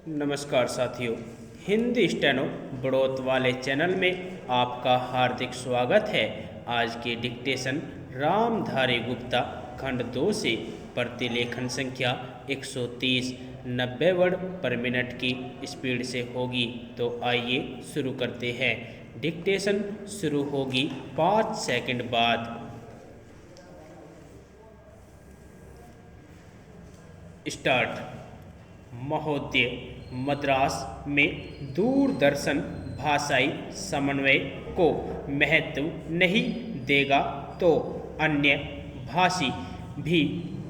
नमस्कार साथियों, हिंदी स्टेनो बढ़ोत वाले चैनल में आपका हार्दिक स्वागत है। आज के डिक्टेशन रामधारी गुप्ता खंड 2 से प्रतिलेखन संख्या 130 90 वर्ड पर मिनट की स्पीड से होगी। तो आइए शुरू करते हैं। डिक्टेशन शुरू होगी 5 सेकंड बाद। स्टार्ट। महोदय, मद्रास में दूरदर्शन भाषाई समन्वय को महत्व नहीं देगा तो अन्य भाषी भी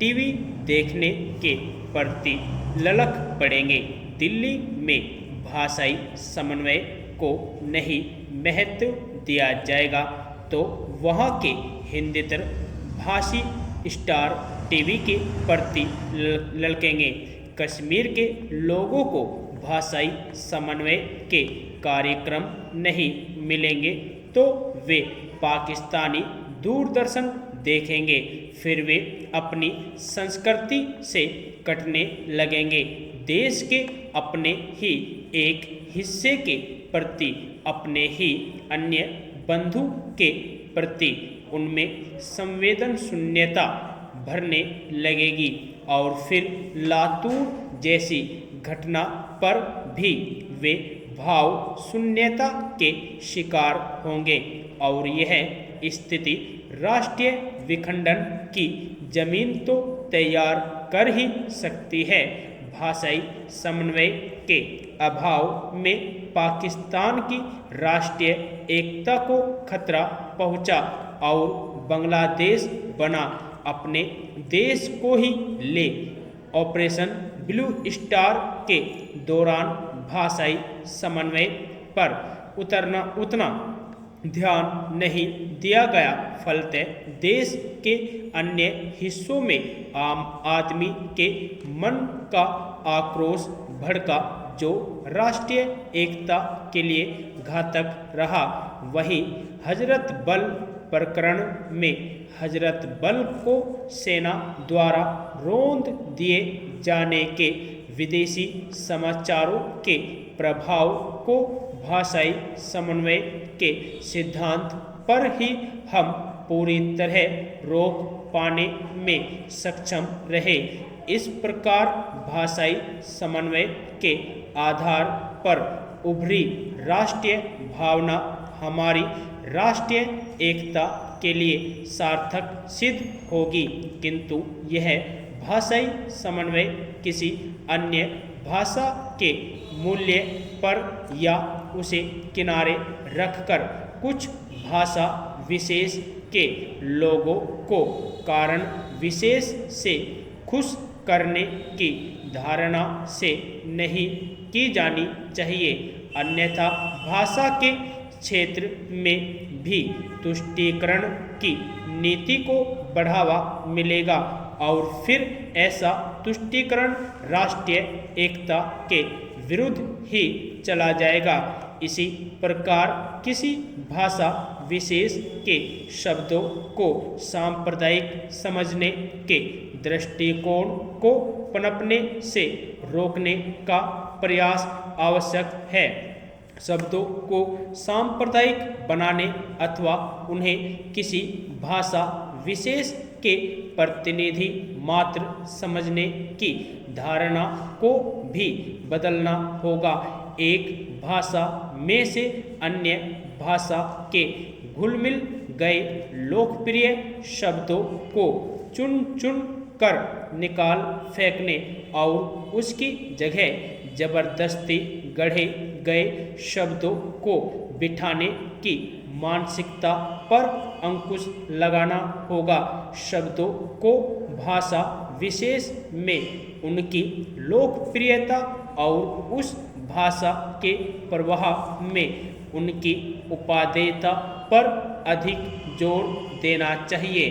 टीवी देखने के प्रति ललक पड़ेंगे। दिल्ली में भाषाई समन्वय को नहीं महत्व दिया जाएगा तो वहाँ के हिंदीतर भाषी स्टार टीवी के प्रति ललकेंगे। कश्मीर के लोगों को भाषाई समन्वय के कार्यक्रम नहीं मिलेंगे तो वे पाकिस्तानी दूरदर्शन देखेंगे, फिर वे अपनी संस्कृति से कटने लगेंगे। देश के अपने ही एक हिस्से के प्रति, अपने ही अन्य बंधु के प्रति उनमें संवेदनशून्यता भरने लगेगी और फिर लातूर जैसी घटना पर भी वे भाव शून्यता के शिकार होंगे और यह स्थिति राष्ट्रीय विखंडन की जमीन तो तैयार कर ही सकती है। भाषाई समन्वय के अभाव में पाकिस्तान की राष्ट्रीय एकता को खतरा पहुंचा और बांग्लादेश बना अपने देश को ही ले। ऑपरेशन ब्लू स्टार के दौरान भाषाई समन्वय पर उतना ध्यान नहीं दिया गया, फलतः देश के अन्य हिस्सों में आम आदमी के मन का आक्रोश भड़का जो राष्ट्रीय एकता के लिए घातक रहा। वहीं हजरत बल प्रकरण में हजरत बल को सेना द्वारा रौंद दिए जाने के विदेशी समाचारों के प्रभाव को भाषाई समन्वय के सिद्धांत पर ही हम पूरी तरह रोक पाने में सक्षम रहे। इस प्रकार भाषाई समन्वय के आधार पर उभरी राष्ट्रीय भावना हमारी राष्ट्रीय एकता के लिए सार्थक सिद्ध होगी, किंतु यह भाषाई समन्वय किसी अन्य भाषा के मूल्य पर या उसे किनारे रखकर कुछ भाषा विशेष के लोगों को कारण विशेष से खुश करने की धारणा से नहीं की जानी चाहिए, अन्यथा भाषा के क्षेत्र में भी तुष्टीकरण की नीति को बढ़ावा मिलेगा और फिर ऐसा तुष्टीकरण राष्ट्रीय एकता के विरुद्ध ही चला जाएगा। इसी प्रकार किसी भाषा विशेष के शब्दों को सांप्रदायिक समझने के दृष्टिकोण को पनपने से रोकने का प्रयास आवश्यक है। शब्दों को सांप्रदायिक बनाने अथवा उन्हें किसी भाषा विशेष के प्रतिनिधि मात्र समझने की धारणा को भी बदलना होगा। एक भाषा में से अन्य भाषा के घुल-मिल गए लोकप्रिय शब्दों को चुन चुन कर निकाल फेंकने और उसकी जगह जबरदस्ती गढ़े गए शब्दों को बिठाने की मानसिकता पर अंकुश लगाना होगा। शब्दों को भाषा विशेष में उनकी लोकप्रियता और उस भाषा के प्रवाह में उनकी उपादेयता पर अधिक जोर देना चाहिए।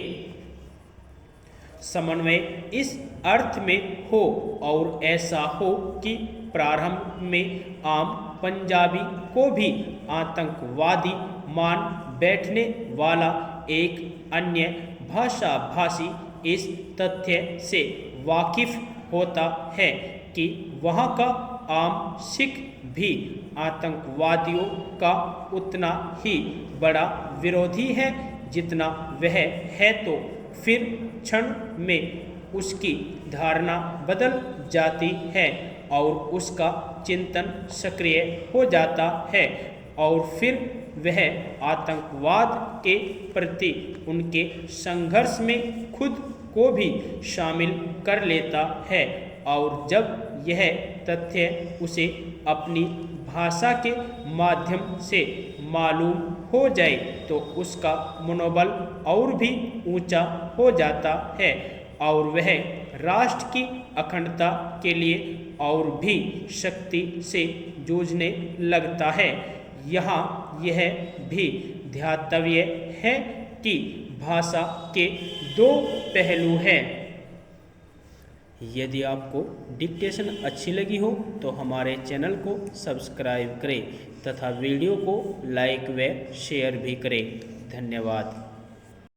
समन्वय इस अर्थ में हो और ऐसा हो कि प्रारंभ में आम पंजाबी को भी आतंकवादी मान बैठने वाला एक अन्य भाषा भाषी इस तथ्य से वाकिफ होता है कि वहाँ का आम सिख भी आतंकवादियों का उतना ही बड़ा विरोधी है जितना वह है, तो फिर क्षण में उसकी धारणा बदल जाती है और उसका चिंतन सक्रिय हो जाता है और फिर वह आतंकवाद के प्रति उनके संघर्ष में खुद को भी शामिल कर लेता है। और जब यह तथ्य उसे अपनी भाषा के माध्यम से मालूम हो जाए तो उसका मनोबल और भी ऊंचा हो जाता है और वह राष्ट्र की अखंडता के लिए और भी शक्ति से जूझने लगता है। यहाँ यह भी ध्यातव्य है कि भाषा के दो पहलू हैं। यदि आपको डिक्टेशन अच्छी लगी हो तो हमारे चैनल को सब्सक्राइब करें तथा वीडियो को लाइक व शेयर भी करें। धन्यवाद।